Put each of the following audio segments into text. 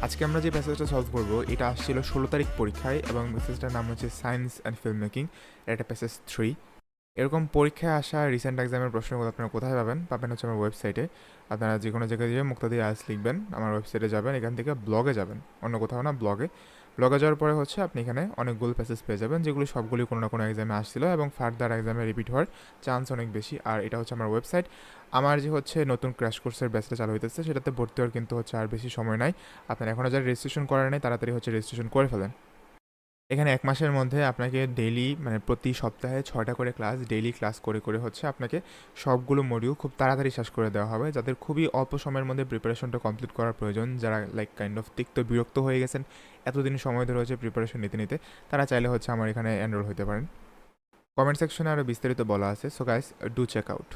আজকে আমরা যে প্যাসেজটা সলভ করব এটা আসছিল 16 তারিখ পরীক্ষায় এবং প্যাসেজটার নাম হচ্ছে সায়েন্স অ্যান্ড ফিল্ম মেকিং। এটা প্যাসেজ 3। এরকম পরীক্ষায় আসা রিসেন্ট এক্সামের প্রশ্নগুলো আপনারা কোথায় পাবেন হচ্ছে আমার ওয়েবসাইটে। আপনারা যে কোনো জায়গায় দিয়ে মুক্তা দিয়ে আইএলটিএস লিখবেন, আমার ওয়েবসাইটে যাবেন, এখান থেকে ব্লগে যাবেন, অন্য কোথাও না, ব্লগে। ব্লগে যাওয়ার পরে হচ্ছে আপনি এখানে অনেকগুলো প্যাসেজ পেয়ে যাবেন যেগুলো সবগুলি কোনো না কোনো এক্সামে আসছিল এবং ফার্দার এক্সামে রিপিট হওয়ার চান্স অনেক বেশি। আর এটা হচ্ছে আমার ওয়েবসাইট। আমার যে হচ্ছে নতুন ক্র্যাশ কোর্সের ব্যাচটা চালু হইতেছে সেটাতে ভর্তি হওয়ার কিন্তু হচ্ছে আর বেশি সময় নাই। আপনার এখনও যারা রেজিস্ট্রেশন করেন নাই তাড়াতাড়ি হচ্ছে রেজিস্ট্রেশন করে ফেলেন। এখানে 1 মাসের মধ্যে আপনাকে ডেইলি মানে প্রতি সপ্তাহে 6টা করে ক্লাস, ডেইলি ক্লাস করে করে হচ্ছে আপনাকে সবগুলো মডিউল খুব তাড়াতাড়ি শেষ করে দেওয়া হবে। যাদের খুবই অল্প সময়ের মধ্যে প্রিপারেশনটা কমপ্লিট করার প্রয়োজন, যারা লাইক কাইন্ড অফ তিক্ত বিরক্ত হয়ে গেছেন এতদিন সময় ধরে হচ্ছে প্রিপারেশন নিতে নিতে, তারা চাইলে হচ্ছে আমার এখানে এনরোল হতে পারেন। কমেন্ট সেকশনে আরও বিস্তারিত বলা আছে, so guys do check out.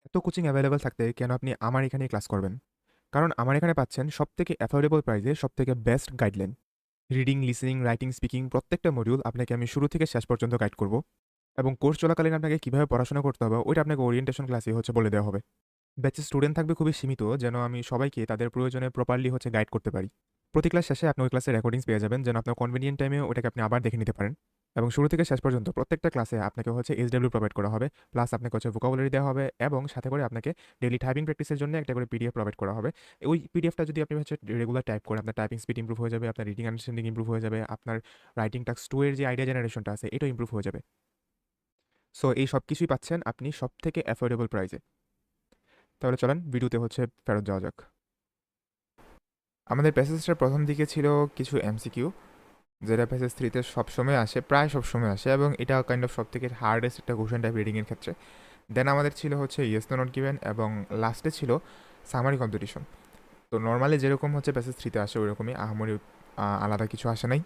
এত কোচিং অ্যাভেলেবল থাকতে কেন আপনি আমার এখানে ক্লাস করবেন? কারণ আমার এখানে পাচ্ছেন সবথেকে অ্যাফোর্ডেবল প্রাইসে সবথেকে best guideline. Reading, listening, writing, speaking প্রত্যেকটা মডিউল আপনাকে আমি শুরু থেকে শেষ পর্যন্ত গাইড করব এবং কোর্স চলাকালীন আপনাকে কীভাবে পড়াশোনা করতে হবে ওইটা আপনাকে ওরিয়েন্টেশন ক্লাসে হচ্ছে বলে দেওয়া হবে। ব্যাচের স্টুডেন্ট থাকবে খুবই সীমিত, যেন আমি সবাইকে তাদের প্রয়োজনে প্রপারলি হচ্ছে গাইড করতে পারি। প্রতি ক্লাস শেষে আপনি ওই ক্লাসের রেকর্ডিংস পেয়ে যাবেন, যেন আপনার কনভিনিয়েন্ট টাইমে ওটাকে আপনি আবার দেখে নিতে পারেন। এবং শুরু থেকে শেষ পর্যন্ত প্রত্যেকটা ক্লাসে আপনাকে হচ্ছে এসডব্লিউ প্রোভাইড করা হবে, প্লাস আপনাকে হচ্ছে ভোকাবুলারি দেওয়া হবে এবং সাথে করে আপনাকে ডেইলি টাইপিং প্র্যাকটিসের জন্য একটা করে পিডিএফ প্রোভাইড করা হবে। ওই পিডিএফটা যদি আপনি হচ্ছে রেগুলার টাইপ করেন, আপনার টাইপিং স্পিড ইম্প্রুভ হয়ে যাবে, আপনার রিডিং আন্ডারস্ট্যান্ডিং ইম্প্রুভ হয়ে যাবে, আপনার রাইটিং টাস্ক 2 এর যে আইডিয়া জেনারেশনটা আছে এটাও ইম্প্রুভ হয়ে যাবে। সো এই সব কিছুই পাচ্ছেন আপনি সব থেকে অ্যাফোর্ডেবল প্রাইসে। তাহলে চলেন ভিডিওতে হচ্ছে ফেরত যাওয়া যাক। আমাদের প্যাসেজটার প্রথম দিকে ছিল কিছু এমসিকিউ, যেটা প্যাসেজ 3তে সবসময় আসে, প্রায় সবসময় আসে এবং এটা কাইন্ড অফ সব থেকে হার্ডেস্ট একটা কোশ্চেন টাইপ রিডিংয়ের ক্ষেত্রে। দেন আমাদের ছিল হচ্ছে ইয়েস নো নট গিভেন এবং লাস্টে ছিল সামারি কম্পিটিশন। তো নর্মালি যেরকম হচ্ছে প্যাসেজ 3তে আসে ওইরকমই, আহামরি আলাদা কিছু আসে নাই।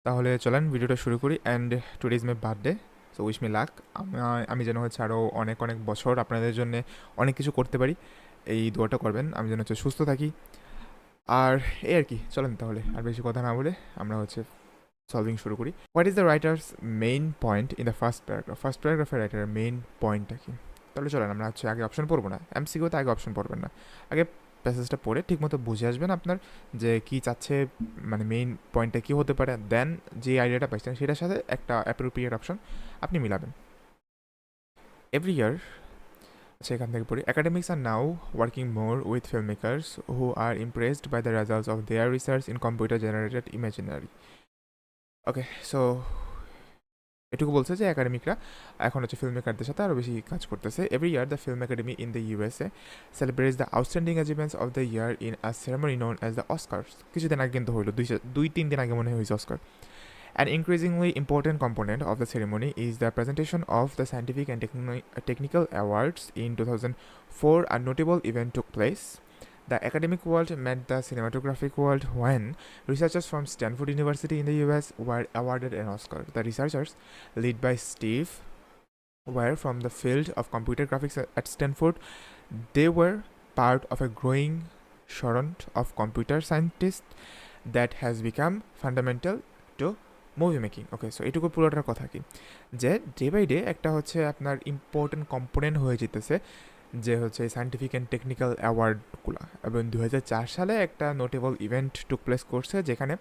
তাহলে চলেন ভিডিওটা শুরু করি। And today is my birthday, so wish me luck. আমি যেন হচ্ছে আরও অনেক অনেক বছর আপনাদের জন্য অনেক কিছু করতে পারি, এই দোয়াটা করবেন, আমি যেন হচ্ছে সুস্থ থাকি। আর এই আর কি, চলেন তাহলে আর বেশি কথা না বলে আমরা হচ্ছে সলভিং শুরু করি। What is the writer's main point in the first paragraph? First প্যারাগ্রাফের রাইটারের মেইন পয়েন্টটা কি? তাহলে চলেন আমরা হচ্ছে আগে অপশন পড়বো না, এমসিকিউতে আগে অপশন পড়বেন না, আগে প্যাসেজটা পড়ে ঠিকমতো বুঝে আসবেন আপনার যে কী চাচ্ছে, মানে মেইন পয়েন্টটা কী হতে পারে, দেন যে আইডিয়াটা পাইছেন সেটার সাথে একটা অ্যাপ্রোপ্রিয়েট অপশন আপনি মিলাবেন। এভরি ইয়ার, আচ্ছা এখান থেকে পড়ি, academics are now working more with film makers who are impressed by the results of their research in computer generated imaginary. Okay, so এটুকু বলছে যে একাডেমিকরা এখন হচ্ছে ফিল্ম মেকারদের সাথে আরও বেশি কাজ করতেছে। Every year the film academy in the USA celebrates the outstanding achievements of the year in a ceremony known as the অস্কার্স। কিছুদিন আগে কিন্তু হইলো, 2-3 দিন আগে মনে হয় হয়েছে Oscar. An increasingly important component of the ceremony is the presentation of the scientific and technical awards. In 2004, a notable event took place. The academic world met the cinematographic world when researchers from Stanford University in the US were awarded an Oscar. The researchers, led by Steve, were from the field of computer graphics at Stanford. They were part of a growing current of computer scientists that has become fundamental to movie making. Okay, so এটুকু পুরোটার কথা কি, যে day by day একটা হচ্ছে আপনার important component হয়ে যেতেছে যে হচ্ছে সায়েন্টিফিক অ্যান্ড টেকনিক্যাল অ্যাওয়ার্ডগুলো। এবং 2004 সালে একটা নোটেবল ইভেন্ট টুক প্লেস করছে যেখানে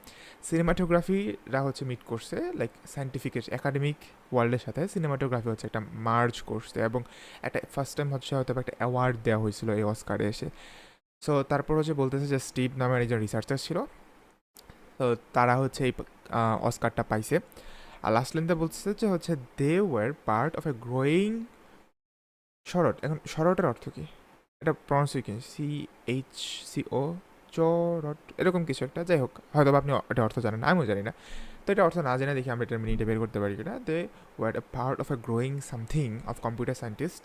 সিনেমাটোগ্রাফিরা হচ্ছে মিট করছে, লাইক সায়েন্টিফিকের একাডেমিক ওয়ার্ল্ডের সাথে সিনেমাটোগ্রাফি হচ্ছে একটা মার্জ করছে এবং একটা ফার্স্ট টাইম হচ্ছে হয়তো একটা অ্যাওয়ার্ড দেওয়া হয়েছিল এই অস্কারে এসে। সো তারপর হচ্ছে বলতেছে যে স্টিভ নামের একজন রিসার্চার ছিল, তো তারা হচ্ছে এই অস্কারটা পাইছে। আর লাস্ট লাইনটা বলতেছে যে হচ্ছে they were part of a growing sort. এখন শরটের অর্থ কি, এটা প্রনাউন্স কি, CHCO চরট এরকম কিছু একটা, যাই হোক হয়তো আপনি এটা অর্থ জানেন না, আমিও জানি না। তো এটা অর্থ না জেনে দেখি আমরা এটা মিনিটে বের করতে পারি কিনা। They were a part of a growing something of computer scientist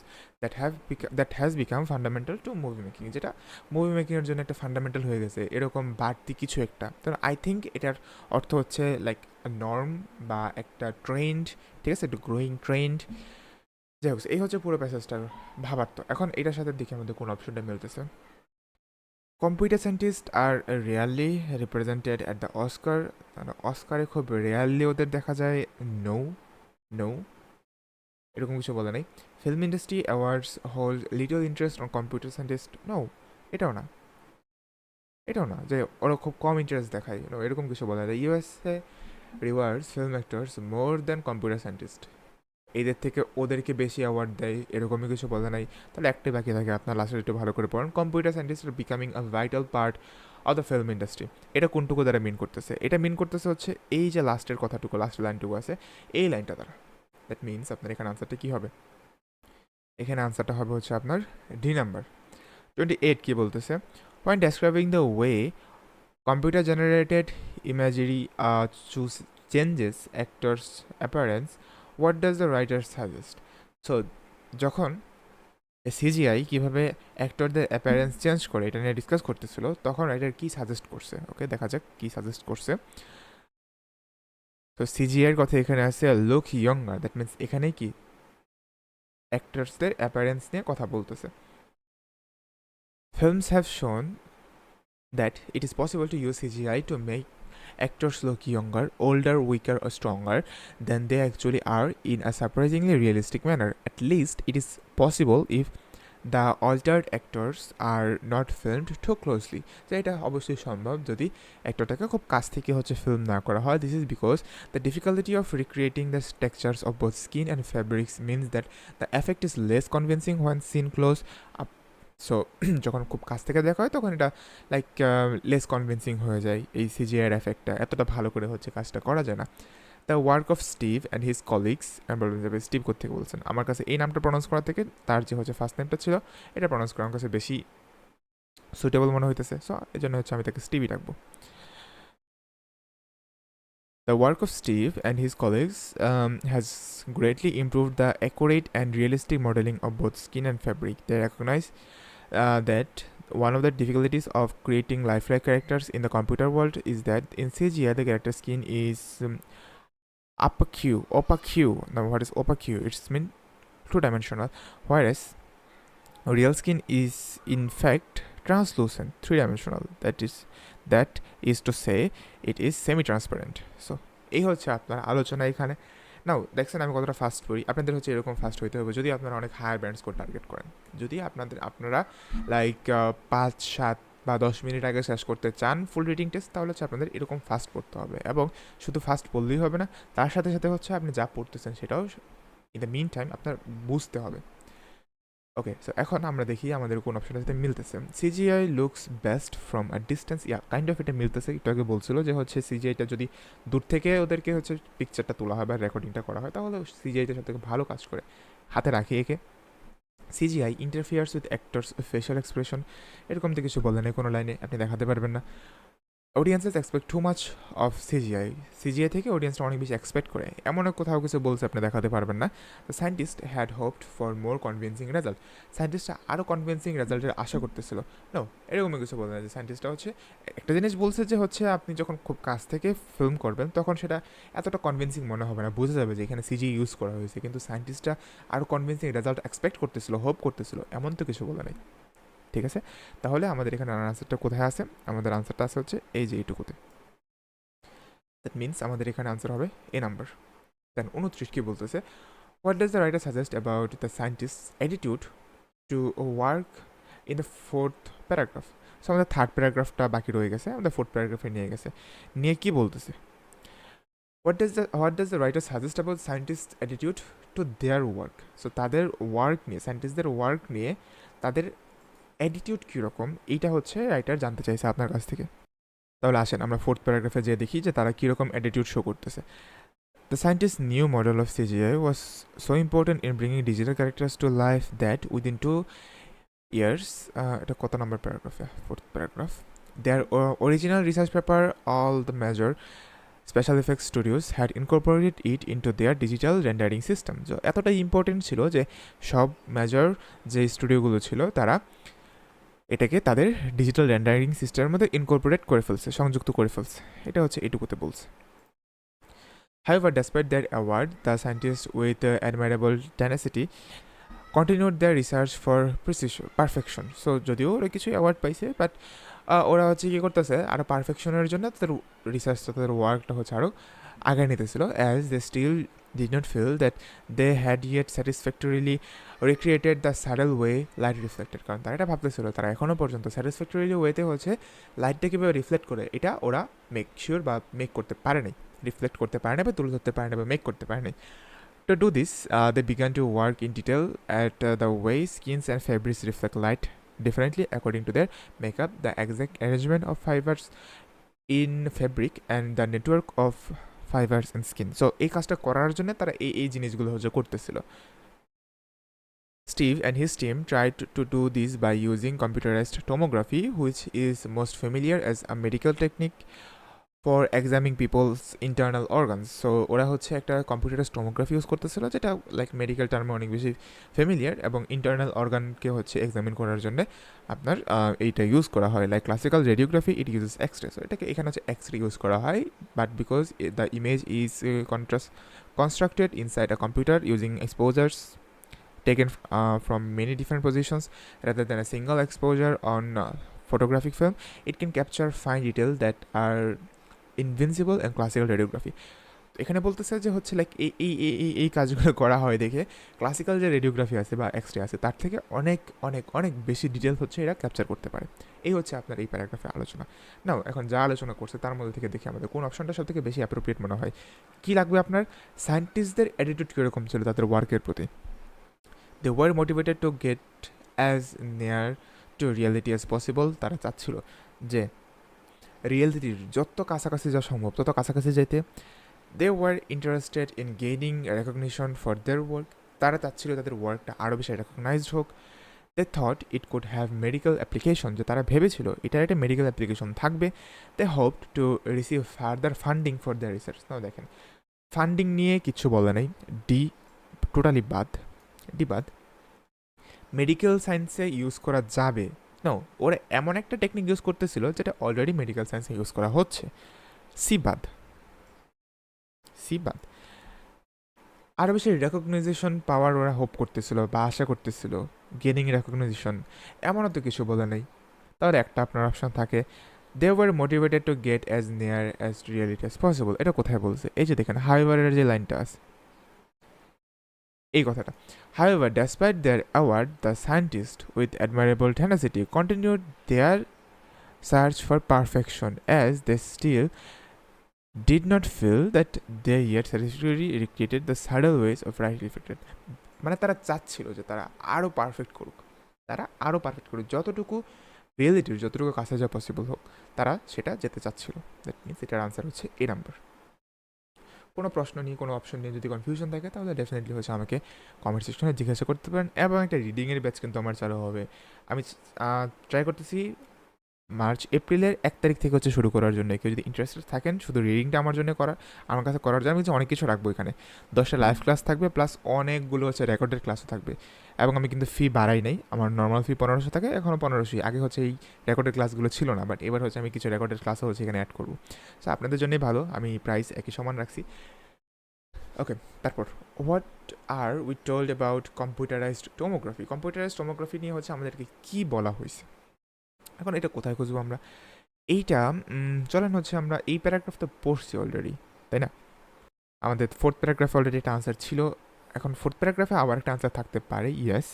that has become fundamental to movie making, যেটা মুভি মেকিংয়ের জন্য একটা ফান্ডামেন্টাল হয়ে গেছে, এরকম বাড়তি কিছু একটা। তো আই থিঙ্ক এটার অর্থ হচ্ছে লাইক নর্ম বা একটা ট্রেন্ড, ঠিক আছে, একটু গ্রোয়িং ট্রেন্ড। যাই হোক এই হচ্ছে পুরো প্যাসেজটার ভাবার্থ। এখন এটার সাথে দেখি আমাদের কোন অপশনটা মিলতেছে। Computer scientist are rarely represented at the Oscar, অস্কারে খুব রেয়ারলি ওদের দেখা যায়। নো, নো, এরকম কিছু বলে নাই। Film industry awards hold little interest on computer scientist, no, এটাও না। এটাও না যে ওরা খুব কম ইন্টারেস্ট দেখায়, এরকম কিছু বলা যায়। USA rewards film actors more than computer scientist, এদের থেকে ওদেরকে বেশি অ্যাওয়ার্ড দেয়, এরকমই কিছু বলা নাই। তাহলে একটাই বাকি থাকে, আপনার লাস্টে একটু ভালো করে পড়েন। Computer scientist R becoming a vital part of the film industry, এটা কোনটুকু দ্বারা মিন করতেছে? এটা মিন করতেছে হচ্ছে এই যে লাস্টের কথাটুকু, লাস্টের লাইনটুকু আছে, এই লাইনটা দ্বারা। দ্যাট মিনস আপনার এখানে আনসারটা কী হবে? এখানে আনসারটা হবে হচ্ছে আপনার ডি নাম্বার। 28 কি বলতেছে? When describing the way computer generated imagery changes actors appearance, what does the writer suggest? So যখন সিজিআই কিভাবে অ্যাক্টরদের অ্যাপিয়ারেন্স চেঞ্জ করে এটা নিয়ে ডিসকাস করতেছিল, তখন রাইটার কি সাজেস্ট করছে। ওকে, দেখা যাক কি সাজেস্ট করছে। তো সিজিআইয়ের কথা এখানে আছে লুক ইয়ঙ্গার, দ্যাট মিনস এখানে কি অ্যাক্টরসদের অ্যাপিয়ারেন্স নিয়ে কথা বলতেছে। Films have shown that it is possible to use CGI to make actors look younger, older, weaker, or stronger than they actually are in a surprisingly realistic manner. At least it is possible if the altered actors are not filmed too closely. তো এটা অবশ্যই সম্ভব যদি অ্যাক্টরটাকে খুব কাছ থেকে হচ্ছে film না করা হয়। This is because the difficulty of recreating the textures of both skin and fabrics means that the effect is less convincing when seen close up. So যখন খুব কাছ থেকে দেখা হয় তখন এটা লাইক লেস কনভিন্সিং হয়ে যায়, এই সিজিআইয়ের এফেক্টটা এতটা ভালো করে হচ্ছে কাজটা করা যায় না। The work of Steve and his colleagues, আমি বলবেন যাবে স্টিভ কোথেকে বলছেন, আমার কাছে এই নামটা প্রনাউন্স করা থেকে তার যে হচ্ছে ফার্স্ট নেমটা ছিল এটা প্রনাউন্স করা আমার কাছে বেশি সুইটেবল মনে হইতেছে, সো এই জন্য হচ্ছে আমি তাকে স্টিভই রাখবো। The work of Steve and his colleagues has greatly improved the accurate and realistic modeling of both skin and fabric. They recognize that one of the difficulties of creating lifelike characters in the computer world is that in CGI the character skin is opaque. Now what is opaque? It's mean two-dimensional, whereas real skin is in fact translucent, three-dimensional. That is to say it is semi-transparent. So এই হচ্ছে আপনার আলোচনা এখানে। নাও দেখছেন আমি কতটা fast পড়ি, আপনাদের হচ্ছে এরকম ফাস্ট হইতে হবে যদি আপনারা অনেক হায়ার ব্যান্ড স্কোর টার্গেট করেন। যদি আপনারা লাইক 5, 7 বা 10 মিনিট আগে শেষ করতে চান ফুল রিডিং টেস্ট, তাহলে হচ্ছে আপনাদের এরকম ফাস্ট পড়তে হবে, এবং শুধু ফাস্ট পড়লেই হবে না, তার সাথে সাথে হচ্ছে আপনি যা পড়তেছেন সেটাও ইন দ্য মিন টাইম আপনার বুঝতে হবে। ওকে, সো এখন আমরা দেখি আমাদের কোন অপশনটার সাথে মিলতেছে। CGI looks best from a distance, yeah kind of এটা মিলতেছে। একটু আগে বলছিল যে হচ্ছে সিজিআইটা যদি দূর থেকে ওদেরকে হচ্ছে পিকচারটা তোলা হয় বা রেকর্ডিংটা করা হয়, তাহলে সিজিআইটা সব থেকে ভালো কাজ করে। হাতে রাখি একে। CGI interferes with actors facial expression, এরকম তো কিছু বলে নেই কোনো লাইনে, আপনি দেখাতে পারবেন না। Audiences expect too much of CGI থেকে অডিয়েন্সটা অনেক বেশি এক্সপেক্ট করে, এমন কোথাও কিছু বলছে আপনি দেখাতে পারবেন না। The scientist had hoped for more convincing result, সায়েন্টিস্টরা আরও কনভিন্সিং রেজাল্টের আশা করতেছিল। নো, এরকমই কিছু বলে না যে সায়েন্টিস্টরা হচ্ছে একটা জিনিস বলছে যে হচ্ছে আপনি যখন খুব কাছ থেকে ফিল্ম করবেন তখন সেটা এতটা কনভিন্সিং মনে হবে না, বোঝা যাবে যে এখানে সিজি ইউজ করা হয়েছে, কিন্তু সায়েন্টিস্টরা আরও কনভিন্সিং রেজাল্ট এক্সপেক্ট করতেছিল, হোপ করতেছিল, এমন তো কিছু বলে নাই। ঠিক আছে, তাহলে আমাদের এখানে আনসারটা কোথায় আছে? আমাদের আনসারটা আছে হচ্ছে এই যে এইটুকুতে। দ্যাট মিনস আমাদের এখানে আনসার হবে এ নাম্বার। দেন 29 কি বলতেছে? What does the writer suggest about the scientist attitude to work in the fourth paragraph? So আমাদের থার্ড প্যারাগ্রাফটা বাকি রয়ে গেছে, আমাদের ফোর্থ প্যারাগ্রাফে নিয়ে গেছে। নিয়ে কি বলতেছে? What does the writer suggest about scientist attitude to their work? So তাদের ওয়ার্ক নিয়ে, সায়েন্টিস্টদের ওয়ার্ক নিয়ে তাদের অ্যাটিটিউড কীরকম, এইটা হচ্ছে রাইটার জানতে চাইছে আপনার কাছ থেকে। তাহলে আসেন আমরা ফোর্থ প্যারাগ্রাফে যেয়ে দেখি যে তারা কীরকম অ্যাটিটিউড শো করতেছে। The scientist new model of CGI was so important in bringing digital characters to life that within 2 years, এটা কত নম্বর প্যারাগ্রাফে? Fourth paragraph. Their original research paper all the major special effects studios had incorporated it into their digital rendering system. যে এতটাই important ছিল যে সব major যে স্টুডিওগুলো ছিল তারা এটাকে তাদের ডিজিটাল রেন্ডারিং সিস্টেমের মধ্যে ইনকর্পোরেট করে ফেলছে, সংযুক্ত করে ফেলছে। এটা হচ্ছে এটুকুতে বলছে। However, despite their award, the scientists with admirable tenacity continued their research for perfection. So যদিও ওরা কিছু অ্যাওয়ার্ড পাইছে, বাট ওরা হচ্ছে কী করতেছে আরও পারফেকশনের জন্য তাদের রিসার্চটা, তাদের ওয়ার্কটা হচ্ছে আরও আগে নিতেছিল, as they still did not feel that they had yet satisfactorily recreated the subtle way light reflected, কারণ তারা এটা ভাবতেছিল তারা এখনও পর্যন্ত স্যাটিসফ্যাক্টরিলি ওয়েতে হচ্ছে লাইটটা কীভাবে রিফ্লেক্ট করে এটা ওরা মেক শিওর বা মেক করতে পারে নাই, রিফ্লেক্ট করতে পারে না বা তুলে ধরতে পারে না বা মেক করতে পারে নাই। To do this, they began to work in detail at the way skins and fabrics reflect light differently according to their makeup, the exact arrangement of fibers in fabric and the network of fibers in skin. So এই কাজটা করার জন্য তারা এই জিনিসগুলো হচ্ছে করতেছিল। Steve and his team tried to do this by using computerized tomography, which is most familiar as a medical technique for examining people's internal organs. So ওরা হচ্ছে একটা কম্পিউটারাইজড টোমোগ্রাফি ইউজ করতেছিল, যেটা লাইক মেডিকেল টার্মে অনেক বেশি familiar, এবং internal অর্গানকে হচ্ছে এক্সামিন করার জন্য আপনার এইটা ইউজ করা হয়। Like classical radiography it uses x-ray, so এটাকে এখানে হচ্ছে এক্সরে ইউজ করা হয়, but because the image is constructed inside a computer using exposures taken from many different positions rather than a single exposure on photographic film, it can capture fine detail that are invincible and classical radiography. এখানে বলতেছে যে হচ্ছে like এই কাজগুলো করা হয় দেখে classical যে রেডিওগ্রাফি আছে বা এক্সরে আছে তার থেকে অনেক অনেক অনেক বেশি ডিটেল হচ্ছে এরা ক্যাপচার করতে পারে। এই হচ্ছে আপনার এই প্যারাগ্রাফের আলোচনা। নাও এখন যা আলোচনা করছে তার মধ্যে থেকে দেখি আমাদের কোন অপশনটা সব থেকে বেশি অ্যাপ্রোপ্রিয়েট মনে হয়। কী লাগবে আপনার? সায়েন্টিস্টদের অ্যাটিটিউড কীরকম ছিল তাদের ওয়ার্কের প্রতি। They were motivated to get as near to reality as possible. তারা চাচ্ছিল যে রিয়েলিটির যত কাছাকাছি যা সম্ভব তত কাছাকাছি যেতে। They were interested in gaining recognition for their work. তারা চাচ্ছিল তাদের ওয়ার্কটা আরও বেশি রেকগনাইজড হোক। They thought it could have medical application, যে তারা ভেবেছিল এটার একটা মেডিকেল অ্যাপ্লিকেশন থাকবে। They hoped to receive further funding for their research. Now দেখেন, ফান্ডিং নিয়ে কিচ্ছু বলে নাই, ডি টোটালি বাদ, ডি বাদ। মেডিকেল সায়েন্সে ইউজ করা যাবে, নো, ওরা এমন একটা টেকনিক ইউজ করতেছিল যেটা অলরেডি মেডিকেল সায়েন্সে ইউজ করা হচ্ছে, সি বাদ, সি বাদ। আরও বেশি রেকগনাইজেশন পাওয়ার ওরা হোপ করতেছিল বা আশা করতেছিল, গেনিং রেকগনাইজেশন এমনও তো কিছু বলে নেই। তাহলে একটা আপনার অপশান থাকে, they were motivated to get as near as reality as possible. এটা কোথায় বলছে? এই যে দেখেন হাইওয়ারের যে লাইনটা আছে এই কথাটা। However, despite their award, the scientists, with admirable tenacity, continued their search for perfection, as they still did not feel that they yet satisfactorily recreated the subtle ways of light reflected. মানে তারা চাচ্ছিল যে তারা আরও perfect করুক, তারা আরও perfect করুক, যতটুকু রিয়েলিটির যতটুকু কাছে যা পসিবল হোক তারা সেটা যেতে চাচ্ছিল। দ্যাট মিনস এটার আনসার হচ্ছে এ নাম্বার। কোনো প্রশ্ন নিয়ে কোনো অপশন নিয়ে যদি কনফিউশন থাকে তাহলে ডেফিনেটলি হচ্ছে আমাকে কমেন্ট সেকশনে জিজ্ঞাসা করতে পারেন। এবং একটা রিডিংয়ের ব্যাচ কিন্তু আমার চালু হবে, আমি ট্রাই করতেছি মার্চ এপ্রিলের 1 তারিখ থেকে হচ্ছে শুরু করার জন্য। কেউ যদি ইন্টারেস্টেড থাকেন শুধু রিডিংটা আমার জন্য করা, আমার কাছে করার জন্য আমি অনেক কিছু রাখবো এখানে, 10টা লাইভ ক্লাস থাকবে প্লাস অনেকগুলো হচ্ছে রেকর্ডেড ক্লাসও থাকবে। এবং আমি কিন্তু ফি বাড়াই নাই, আমার নর্মাল ফি 1500 থাকে, এখনও 1500। আগে হচ্ছে এই রেকর্ডেড ক্লাসগুলো ছিল না, বাট এবার হচ্ছে আমি কিছু রেকর্ডেড ক্লাসও হচ্ছে এখানে অ্যাড করবো। সো আপনাদের জন্যই ভালো, আমি প্রাইস একই সমান রাখছি। ওকে, তারপর what are we told about computerised tomography. Computerised tomography নিয়ে হচ্ছে আমাদেরকে কী বলা হয়েছে, এখন এটা কোথায় খুঁজবো আমরা? এইটা চলেন হচ্ছে আমরা এই প্যারাগ্রাফ তো পড়ছি অলরেডি, তাই না? আমাদের 4th প্যারাগ্রাফে অলরেডি একটা আনসার ছিল, এখন 4th প্যারাগ্রাফে আবার একটা আনসার থাকতে পারে, ইয়েস।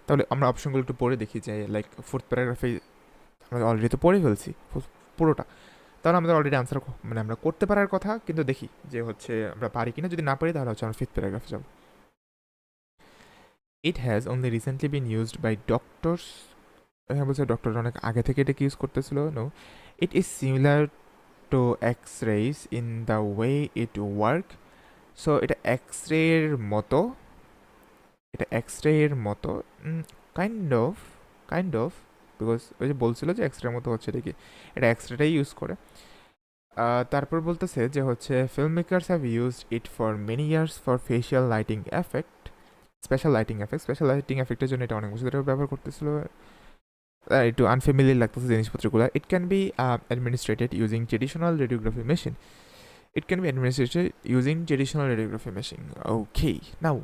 তাহলে আমরা অপশনগুলো একটু পড়ে দেখি যে লাইক 4th প্যারাগ্রাফে আমরা অলরেডি তো পড়ে ফেলছি পুরোটা, তাহলে আমাদের অলরেডি আনসার মানে আমরা করতে পারার কথা, কিন্তু দেখি যে হচ্ছে আমরা পারি কিনা। যদি না পারি তাহলে হচ্ছে আমরা 5th প্যারাগ্রাফে যাব। It has only recently been used by doctors. এখানে বলছে ডক্টর অনেক আগে থেকে এটাকে ইউজ করতেছিল। No, it is similar to X rays in the way it work. So এটা এক্স রের মতো, এটা এক্স রের মতো কাইন্ড অফ বিকজ ওই যে বলছিল যে এক্স রের মতো হচ্ছে দেখি, এটা এক্স রেটাই ইউজ করে। তারপর বলতেছে যে হচ্ছে film makers have used it for many years for facial lighting effect, special lighting এফেক্টের জন্য এটা অনেক বছর ধরে ব্যবহার করতেছিল। একটু আনফ্যামিলিয়ার লাগতেছে জিনিসপত্রগুলো। It can be administered using traditional radiography machine. Okay, now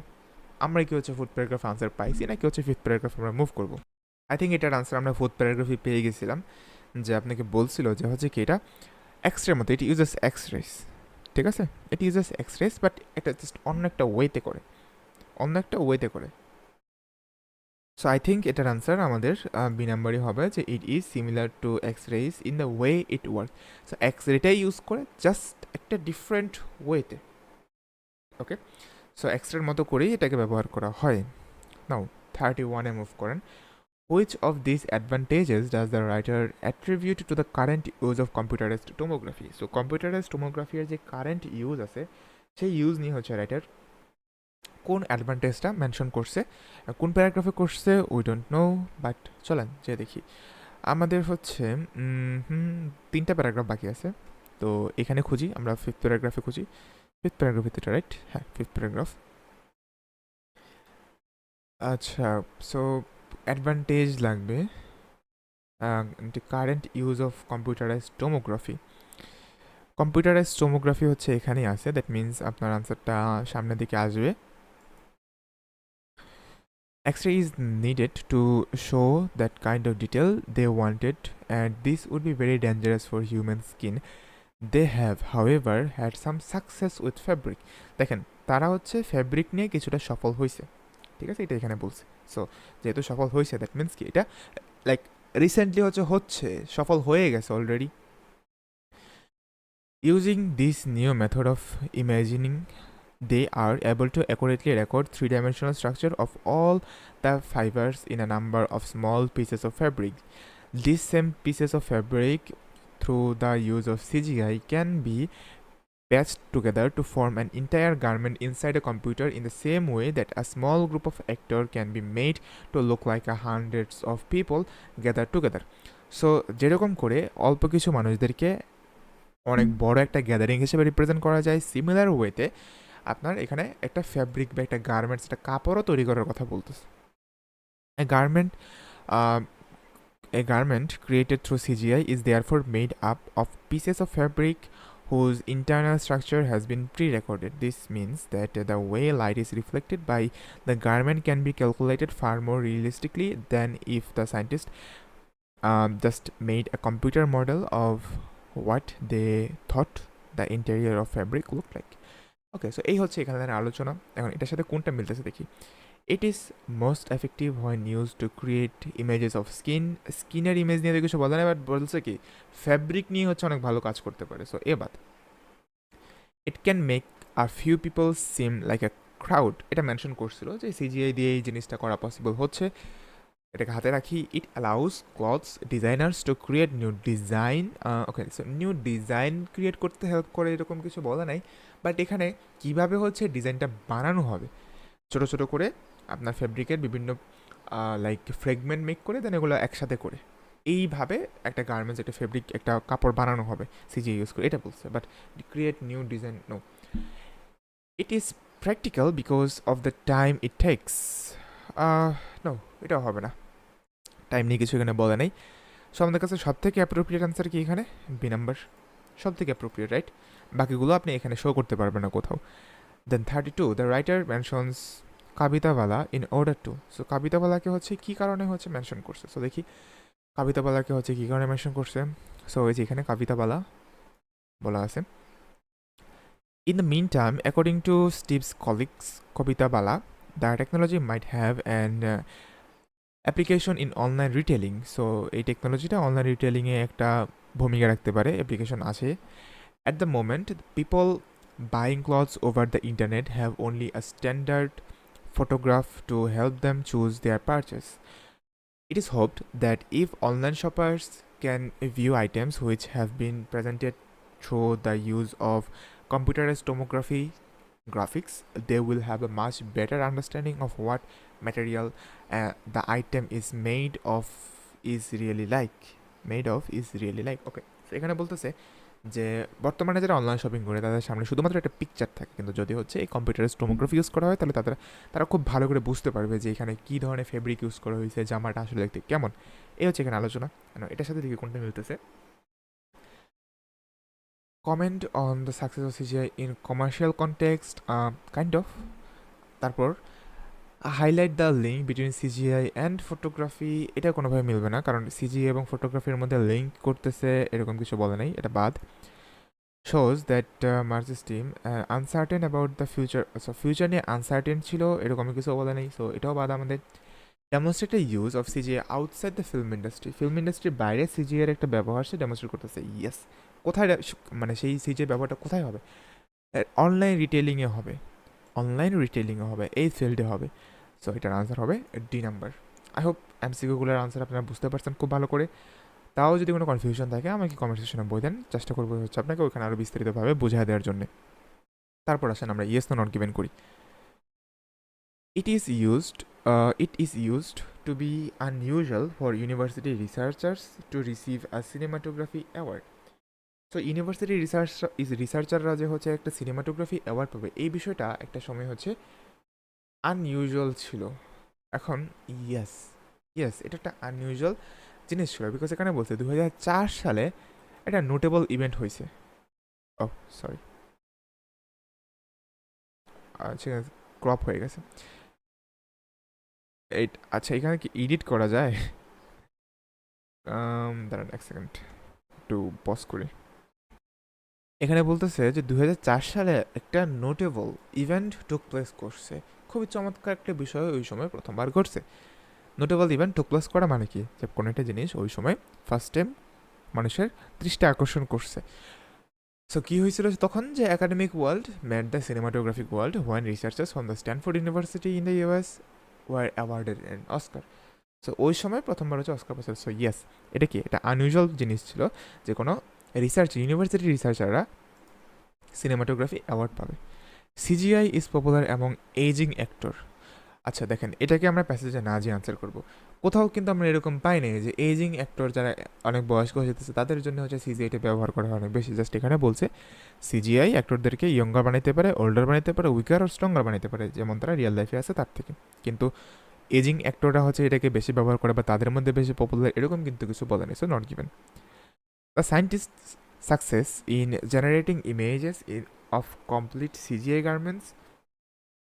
আমরা কি হচ্ছে 4th প্যারাগ্রাফ আনসার পাইছি নাকি হচ্ছে 5th প্যারাগ্রাফ আমরা মুভ করবো? আই থিঙ্ক এটার আনসার আমরা 4th প্যারাগ্রাফে পেয়ে গেছিলাম, যে আপনাকে বলছিল যে হচ্ছে কি এটা এক্স রের মতো, ইট ইউজেস এক্স রেস। ঠিক আছে, it uses X rays but এটা জাস্ট অন্য একটা ওয়েতে করে। সো আই থিঙ্ক এটার আনসার আমাদের বি নাম্বারই হবে যে it is similar to X rays in the way it work. So X রেটাই ইউজ করে জাস্ট একটা ডিফারেন্ট ওয়েতে। ওকে, সো এক্স রের মতো করেই এটাকে ব্যবহার করা হয়। নাও 31-এ মুভ করেন। Which of these advantages does the writer attribute to the current use of computerized tomography? So computerized tomography এর যে কারেন্ট ইউজ আছে সেই ইউজ নিয়ে হচ্ছে রাইটার কোন অ্যাডভান্টেজটা মেনশন করছে, কোন প্যারাগ্রাফে করছে উই ডোন্ট নো, বাট চলেন যে দেখি। আমাদের হচ্ছে 3টা প্যারাগ্রাফ বাকি আছে, তো এখানে খুঁজি, আমরা 5th প্যারাগ্রাফে খুঁজি। 5th প্যারাগ্রাফ এটা রাইট, হ্যাঁ 5th প্যারাগ্রাফ। আচ্ছা, সো অ্যাডভান্টেজ লাগবে current use of computerised tomography হচ্ছে এখানেই আছে, দ্যাট মিনস আপনার আনসারটা সামনের দিকে আসবে। X-ray is needed to show that kind of detail they wanted, and this would be very dangerous for human skin. They have, however, had some success with fabric. দেখেন, তারা হচ্ছে ফ্যাব্রিক নিয়ে কিছুটা সফল হয়েছে, ঠিক আছে, এটা এখানে বলছে। সো যেহেতু সফল হয়েছে, দ্যাট মিনস কি এটা লাইক রিসেন্টলি হচ্ছে সফল হয়ে গেছে already. Using this new method of imagining, they are able to accurately record three-dimensional structure of all the fibers in a number of small pieces of fabric. These same pieces of fabric, through the use of CGI, can be patched together to form an entire garment inside a computer in the same way that a small group of actors can be made to look like hundreds of people gathered together. So যেরকম করে অল্প কিছু মানুষদেরকে অনেক বড় একটা gathering হিসেবে represent করা যায়, সিমিলার ওয়েতে আপনার এখানে একটা ফ্যাব্রিক বা একটা গার্মেন্টস, একটা কাপড়ও তৈরি করার কথা বলতেছে। এ garment A garment created through CGI is therefore made up of pieces of fabric whose internal structure has been pre-recorded. This means that the way light is reflected by the garment can be calculated far more realistically than if the scientist just made a computer model of what they thought the interior of fabric looked like. Okay, so এই হচ্ছে এখানে আলোচনা। এখন এটার সাথে কোনটা মিলতেছে দেখি। It is most effective when use to create images of স্কিনের ইমেজ নিয়ে তো কিছু বলে না, বাট বলছে কি ফ্যাব্রিক নিয়ে হচ্ছে অনেক ভালো কাজ করতে পারে। সো এবার it can make a few people SIM like a crowd, এটা মেনশন করছিল যে সিজিআই দিয়ে এই জিনিসটা করা পসিবল হচ্ছে। এটাকে হাতে রাখি। It allows clothes designers to create new design. Okay, so new design create করতে হেল্প করে এরকম কিছু বলা নাই, বাট এখানে কিভাবে হচ্ছে ডিজাইনটা বানানো হবে, ছোটো ছোটো করে আপনার ফেব্রিকের বিভিন্ন লাইক ফ্রেগমেন্ট মেক করে দেন এগুলো একসাথে করে এইভাবে একটা গার্মেন্টস, একটা ফেব্রিক, একটা কাপড় বানানো হবে সিজি ইউজ করে, এটা বলছে। But create new design, no, it is practical because of the time it takes. No, এটাও হবে না, টাইম নিয়ে কিছু এখানে বলে নেই। সো আমাদের কাছে সব থেকে অ্যাপ্রোপ্রিয়েট আনসার কি এখানে? বি নাম্বার, সব থেকে অ্যাপ্রোপ্রিয়েট, রাইট? বাকিগুলো আপনি এখানে শো করতে পারবেন না কোথাও। Then 32, the writer mentions Kabitawala in order to. So কাবিতাওয়ালাকে হচ্ছে কী কারণে হচ্ছে মেনশন করছে? সো দেখি কাবিতাওয়ালাকে হচ্ছে কী কারণে মেনশন করছে। সো এই যে এখানে কাবিতাওয়ালা বলা আছে। In the meantime, according to Steve's colleagues, Kabitabala, the technology might have an application in online retailing. So এই টেকনোলজিটা অনলাইন রিটেলিংয়ে একটা ভূমিকা রাখতে পারে, অ্যাপ্লিকেশন আছে। At the moment, people buying clothes over the internet have only a standard photograph to help them choose their purchase. It is hoped that if online shoppers can view items which have been presented through the use of computerized tomography graphics, they will have a much better understanding of what material the item is made of is really like. ওকে, এখানে বলতেছে যে বর্তমানে যারা online shopping করে তাদের সামনে শুধুমাত্র একটা পিকচার থাকে, কিন্তু যদি হচ্ছে এই কম্পিউটারাইজড টোমোগ্রাফি ইউজ করা হয় তাহলে তারা খুব ভালো করে বুঝতে পারবে যে এখানে কী ধরনের ফেব্রিক ইউজ করা হয়েছে, জামাটা আসলে দেখতে কেমন। এই হচ্ছে এখানে আলোচনা। এটার সাথে দেখি কোনটা মিলতেছে। Comment on the success of CGI in commercial context, kind of. তারপর highlight the link between CGI and photography, এটা কোনোভাবে মিলবে না, কারণ সিজিআই এবং ফটোগ্রাফির মধ্যে লিঙ্ক করতেছে এরকম কিছু বলে নাই, এটা বাদ। shows that March's team uncertain about the future, so future নিয়ে uncertain ছিল এরকম কিছু বলে নেই, সো এটাও বাদ আমাদের। Demonstrated use of CGI outside the film ইন্ডাস্ট্রির বাইরে সিজিআই এর একটা ব্যবহার সে ডেমনস্ট্রেট করতেছে। ইয়েস, কোথায় মানে সেই সিজিআই ব্যবহারটা কোথায় হবে? অনলাইন রিটেলিংয়ে হবে, এই ফিল্ডে হবে। সো এটার আনসার হবে ডি নাম্বার। আই হোপ এমসিকিউগুলোর আনসার আপনারা বুঝতে পারছেন খুব ভালো করে। তাও যদি কোনো কনফিউশন থাকে আমাকে কমেন্ট সেকশনে বলে দেন, চেষ্টা করবো হচ্ছে আপনাকে ওইখানে আরও বিস্তারিতভাবে বুঝিয়ে দেওয়ার জন্য। তারপর আসেন আমরা ইয়েস না নট গিভেন করি। It is used to be unusual for university researchers to receive a cinematography award. তো ইউনিভার্সিটি রিসার্চাররা যে হচ্ছে একটা সিনেমাটোগ্রাফি অ্যাওয়ার্ড পাবে, এই বিষয়টা একটা সময় হচ্ছে আনইউজুয়াল ছিল। এখন ইয়েস, এটা একটা আনইউজুয়াল জিনিস ছিল, বিকজ এখানে বলছে 2004 সালে একটা নোটেবল ইভেন্ট হয়েছে। ও সরি, আচ্ছা ক্রপ হয়ে গেছে। আচ্ছা এখানে কি এডিট করা যায়? দাঁড়ান এক সেকেন্ড, একটু পজ করি। এখানে বলতেছে যে 2004 সালে একটা নোটেবল ইভেন্ট টুক প্লেস করছে। খুবই চমৎকার একটা বিষয় ওই সময় প্রথমবার ঘটছে। নোটেবল ইভেন্ট টুক প্লেস করা মানে কি, যে কোনো একটা জিনিস ওই সময় ফার্স্ট টাইম মানুষের দৃষ্টি আকর্ষণ করছে। সো কী হয়েছিল তখন, যে academic world met the cinematographic world when researchers from the Stanford University in the US were awarded an Oscar. So ওই সময় প্রথমবার হচ্ছে অস্কার পাচ্ছে। সো ইয়েস, এটা কি এটা আনইউজুয়াল জিনিস ছিল যে কোনো ইউনিভার্সিটি রিসার্চাররা সিনেমাটোগ্রাফি অ্যাওয়ার্ড পাবে। সিজিআই ইজ পপুলার এবং এজিং অ্যাক্টর। আচ্ছা দেখেন, এটাকে আমরা প্যাসেজে না যে আনসার করব, কোথাও কিন্তু আমরা এরকম পাই নাই যে এজিং অ্যাক্টর যারা অনেক বয়স্ক হয়ে যেতেছে তাদের জন্য হচ্ছে সিজিআইটা ব্যবহার করা হয় অনেক বেশি। জাস্ট এখানে বলছে সিজিআই অ্যাক্টরদেরকে ইয়ঙ্গার বানাইতে পারে, ওল্ডার বানাইতে পারে, উইকার আর স্ট্রঙ্গার বানাইতে পারে, যেমন তারা রিয়েল লাইফে আছে তার থেকে। কিন্তু এজিং অ্যাক্টররা হচ্ছে এটাকে বেশি ব্যবহার করে বা তাদের মধ্যে বেশি পপুলার এরকম কিন্তু কিছু বলে নেই। So not given. The scientist success in generating images of complete CGI garments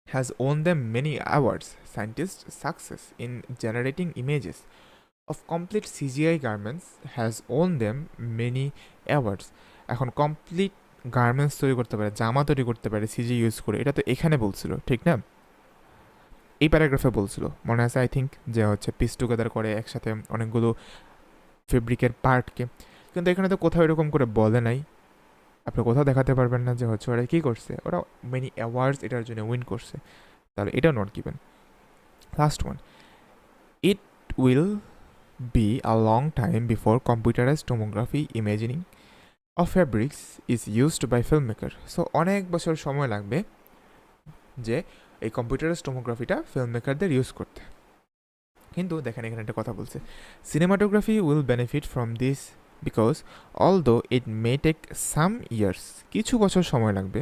has won them many awards. Scientists' success in generating images of complete CGI garments has won them many awards. এখন complete garments তৈরি করতে পারে, জামা তৈরি করতে পারে CG use করে, এটা তো এখানে বলছিল ঠিক না, এই প্যারাগ্রাফে বলছিল মনে আছে আই থিঙ্ক, যে হচ্ছে পিস টুগেদার করে একসাথে অনেকগুলো ফেব্রিকের পার্টকে। কিন্তু এখানে তো কোথাও এরকম করে বলে নাই, আপনি কোথাও দেখাতে পারবেন না যে হচ্ছে ওরা কী করছে, ওরা মেনি অ্যাওয়ার্ডস এটার জন্য উইন করছে। তাহলে এটাও not given. Last one, it will be a long time before computerize tomography imagining of fabrics is used by film maker. So অনেক বছর সময় লাগবে যে এই কম্পিউটারাইজ টোমোগ্রাফিটা ফিল্ম মেকারদের ইউজ করতে। কিন্তু দেখেন এখানে একটা কথা বলছে, cinematography will benefit from this because although it may take some years, কিছু বছর সময় লাগবে,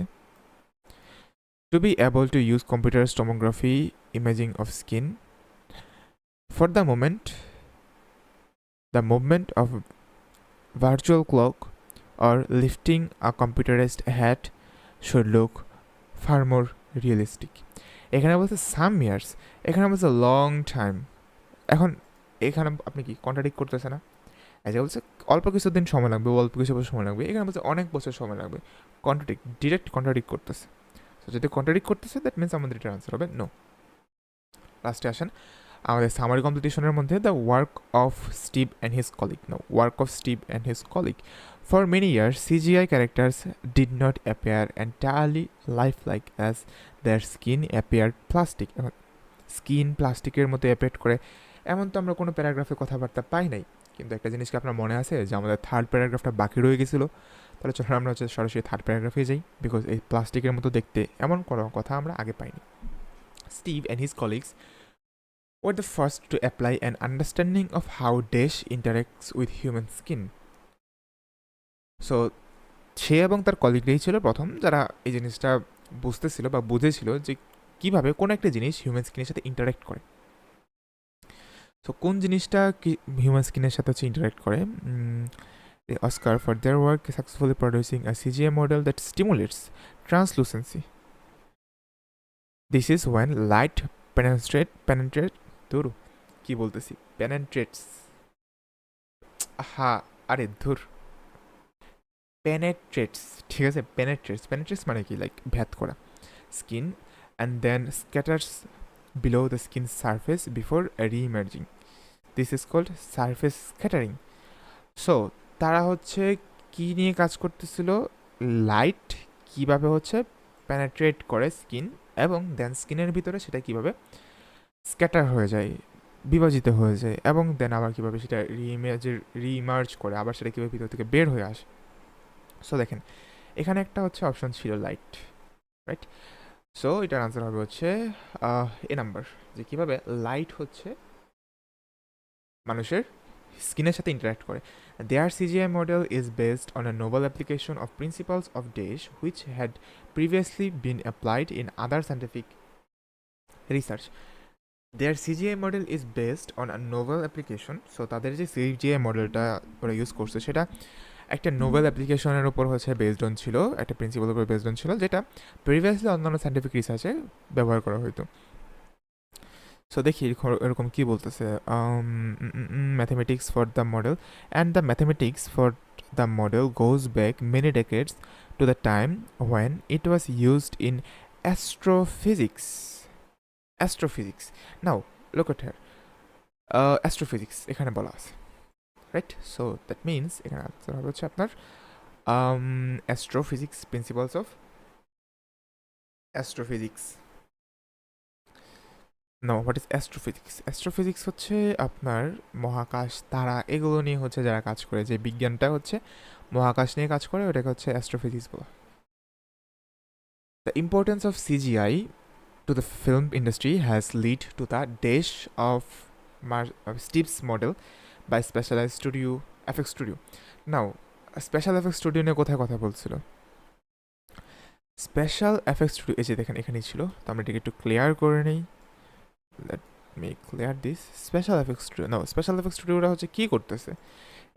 to be able to use computer tomography imaging of skin. For the moment, the movement of virtual cloak or lifting a computerized hat should look far more realistic. এখানে বলছে সাম years, এখানে বলছে long time. এখন এখানে আপনি কি contradict করতেছে না? আচ্ছা বলছে অল্প কিছু দিন সময় লাগবে, অল্প কিছু বছর সময় লাগবে, এখানে বলছে অনেক বছর সময় লাগবে। ডিরেক্ট কন্ট্রাডিক্ট করতেছে। তো যদি কন্ট্রাডিক্ট করতেছে দ্যাট মিনস আমাদের এটার আনসার হবে নো। লাস্টে আসেন আমাদের সামারি কম্পিটিশনের মধ্যে the work of Steve and his colleague for many years CGI characters did not appear entirely life like as their skin appear plastic. Skin প্লাস্টিকের মতো অ্যাপিয়ার করে এমন তো আমরা কোনো প্যারাগ্রাফে কথাবার্তা পাই নাই। কিন্তু একটা জিনিস কি আপনার মনে আছে যে আমাদের থার্ড প্যারাগ্রাফটা বাকি রয়ে গেছিলো? তাহলে চলো আমরা হচ্ছে সরাসরি থার্ড প্যারাগ্রাফে যাই, বিকজ এই প্লাস্টিকের মতো দেখতে এমন কোনো কথা আমরা আগে পাইনি। Steve and his colleagues were the first to apply an understanding of how dish interacts with human skin. So সে এবং তার কলিগরাই ছিল প্রথম যারা এই জিনিসটা বুঝতেছিল বা বুঝেছিল যে কিভাবে কোন একটা জিনিস হিউম্যান স্কিনের সাথে ইন্টারাক্ট করে। সো কোন জিনিসটা কি হিউম্যান স্কিনের সাথে হচ্ছে ইন্টারাক্ট করে? The Oscar for their work successfully producing a CGI model that stimulates translucency. This is when light penetrate ধুর কি বলতেছি, পেনেট্রেটস, হা আরে ধুর পেনেট্রেটস, ঠিক আছে, পেনেট্রেটস মানে কি, লাইক ভেদ করা skin, and then scatters below the skin surface before reemerging, this is called surface scattering. So তারা হচ্ছে কি নিয়ে কাজ করতেছিল, লাইট কিভাবে হচ্ছে পেনেট্রেট করে স্কিন, এবং দেন স্কিনের ভিতরে সেটা কিভাবে স্ক্যাটার হয়ে যায়, বিভাজিত হয়ে যায়, এবং দেন আবার কীভাবে সেটা রিইমার্জ করে, আবার সেটা কীভাবে ভিতর থেকে বের হয়ে আসে। সো দেখেন এখানে একটা হচ্ছে অপশন ছিল লাইট, রাইট? সো এটার আনসার হবে হচ্ছে এ নাম্বার, যে কীভাবে লাইট হচ্ছে মানুষের স্কিনের সাথে ইন্টারাক্ট করে। Their CGI model is based on a novel application of principles of dash which had previously been applied in other scientific research. Their CGI model is based on a novel application, so তাদের যে CGI মডেলটা ওরা use করছে সেটা একটা Nobel অ্যাপ্লিকেশনের উপর হচ্ছে বেসড অন ছিল, একটা প্রিন্সিপালের উপর বেসড অন ছিল, যেটা প্রিভিয়াসলি অন্যান্য সায়েন্টিফিক রিসার্চে ব্যবহার করা হতো। সো দেখি এরকম কি বলতেছে, mathematics for the model, and the mathematics for the model goes back many decades to the time when it was used in astrophysics. Astrophysics, now look at here, astrophysics এখানে বলা আছে, রাইট? সো দ্যাট মিনস এখানে answer হবে হচ্ছে আপনার astrophysics, principles of astrophysics. No, what is astrophysics? Astrophysics হচ্ছে আপনার মহাকাশ, তারা, এগুলো নিয়ে হচ্ছে যারা কাজ করে, যে বিজ্ঞানটা হচ্ছে মহাকাশ নিয়ে কাজ করে, ওটাকে হচ্ছে অ্যাস্ট্রোফিজিক্স বলা। The importance of CGI to the film industry has led to the dash of Steve's model by Specialized Studio FX Studio. Now, special effect studio নিয়ে কোথায় কথা বলছিল? স্পেশাল এফেক্ট স্টুডিও এই যে দেখেন এখানেই ছিল, তো আমরা এটাকে একটু ক্লিয়ার করে নিই। Let me clear this. Special effect studio, না, স্পেশাল এফেক্ট স্টুডিওরা হচ্ছে কী করতেছে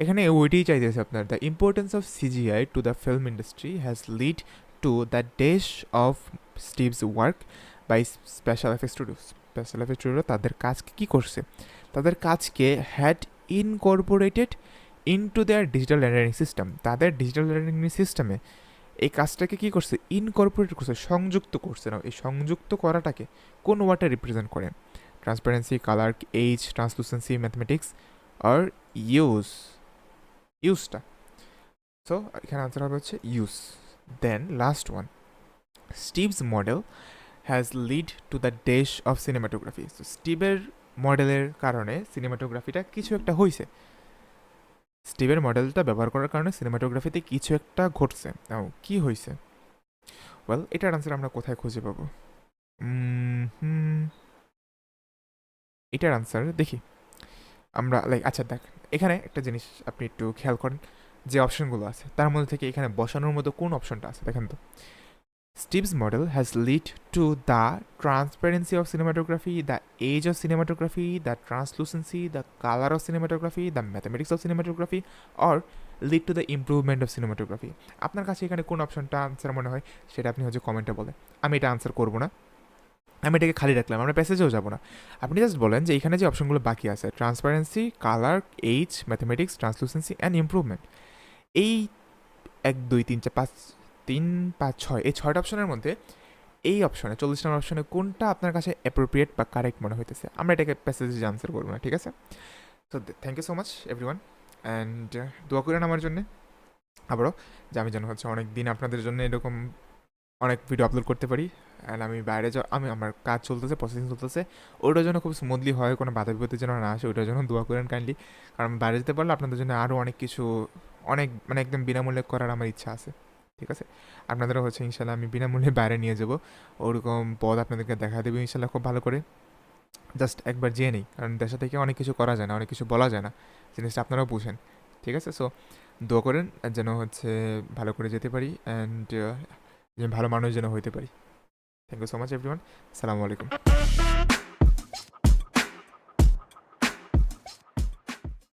এখানে, ওইটাই চাইতেছে আপনার, the importance of CGI to the film industry has lead to the dash of Steve's work by special effect studio. Special effect studio তাদের কাজকে কী করছে, তাদের কাজকে had incorporated into their digital rendering system, তাদের ডিজিটাল রেন্ডারিং সিস্টেমে এই কাজটাকে কী করছে, ইনকর্পোরেট করছে, সংযুক্ত করছে। না, এই সংযুক্ত করাটাকে কোন ওয়ার্ডটা রিপ্রেজেন্ট করে? Transparency, colour, age, translucency, mathematics আর ইউজটা। সো এখানে আনসার হবে হচ্ছে use. Then last one, Steve's model has lead to the dash of cinematography. So স্টিভের মডেলের কারণে সিনেমাটোগ্রাফিটা কিছু একটা হয়েছে, স্টিভের মডেলটা ব্যবহার করার কারণে সিনেমাটোগ্রাফিতে কিছু একটা ঘটছে। কি হয়েছে? ওয়েল, এটার আনসার আমরা কোথায় খুঁজে পাবো? এটার আনসার দেখি আমরা, লাইক, আচ্ছা দেখ, এখানে একটা জিনিস আপনি একটু খেয়াল করেন, যে অপশনগুলো আছে তার মধ্যে থেকে এখানে বসানোর মতো কোন অপশনটা আছে দেখেন তো। Steve's model has led to the transparency of cinematography, the age of cinematography, the translucency, the color of cinematography, the mathematics of cinematography, or lead to the improvement of cinematography. আপনার কাছে এখানে কোন অপশনটা আনসার মনে হয় সেটা আপনি হচ্ছে কমেন্টে বলেন। আমি এটা আনসার করব না, আমি এটাকে খালি রাখলাম, আমরা প্যাসেজেও যাব না। আপনি জাস্ট বলেন যে এখানে যে অপশনগুলো বাকি আছে, transparency, colour, age, mathematics, translucency and improvement, এই 1 2 3 4 5 3 5 6 এই 6টা অপশনের মধ্যে এই অপশনে 40 নম্বর অপশনে কোনটা আপনার কাছে অ্যাপ্রোপ্রিয়েট বা কারেক্ট মনে হইতেছে, আমরা এটাকে প্যাসেজে আনসার করবো না, ঠিক আছে? So thank you so much everyone, and দোয়া করেন আমার জন্য আবারও, যে আমি যেন হচ্ছে অনেক দিন আপনাদের জন্য এরকম অনেক ভিডিও আপলোড করতে পারি। অ্যান্ড আমি বাইরে আমি আমার কাজ চলতেছে, প্রসেসিং চলতেছে, ওইটার জন্য খুব স্মুথলি হয়, কোনো বাধা বিপত্তি যেন না আসে, ওইটার জন্য দোয়া করেন কাইন্ডলি। কারণ বাইরে যেতে পারলে আপনাদের জন্য আরও অনেক কিছু, অনেক মানে একদম বিনামূল্যে করার আমার ইচ্ছা আছে, ঠিক আছে? আপনাদেরও হচ্ছে ইনশাল্লাহ আমি বিনামূল্যে বাইরে নিয়ে যাবো, ওরকম পথ আপনাদেরকে দেখা দেবো ইনশাল্লাহ খুব ভালো করে। জাস্ট একবার যেয়ে নেই, কারণ দেশে থেকে অনেক কিছু করা যায় না, অনেক কিছু বলা যায় না, জিনিসটা আপনারাও বুঝেন, ঠিক আছে? সো দোয়া করেন যেন হচ্ছে ভালো করে যেতে পারি, অ্যান্ড যে ভালো মানুষ যেন হইতে পারি। Thank you so much everyone, আসসালামু আলাইকুম।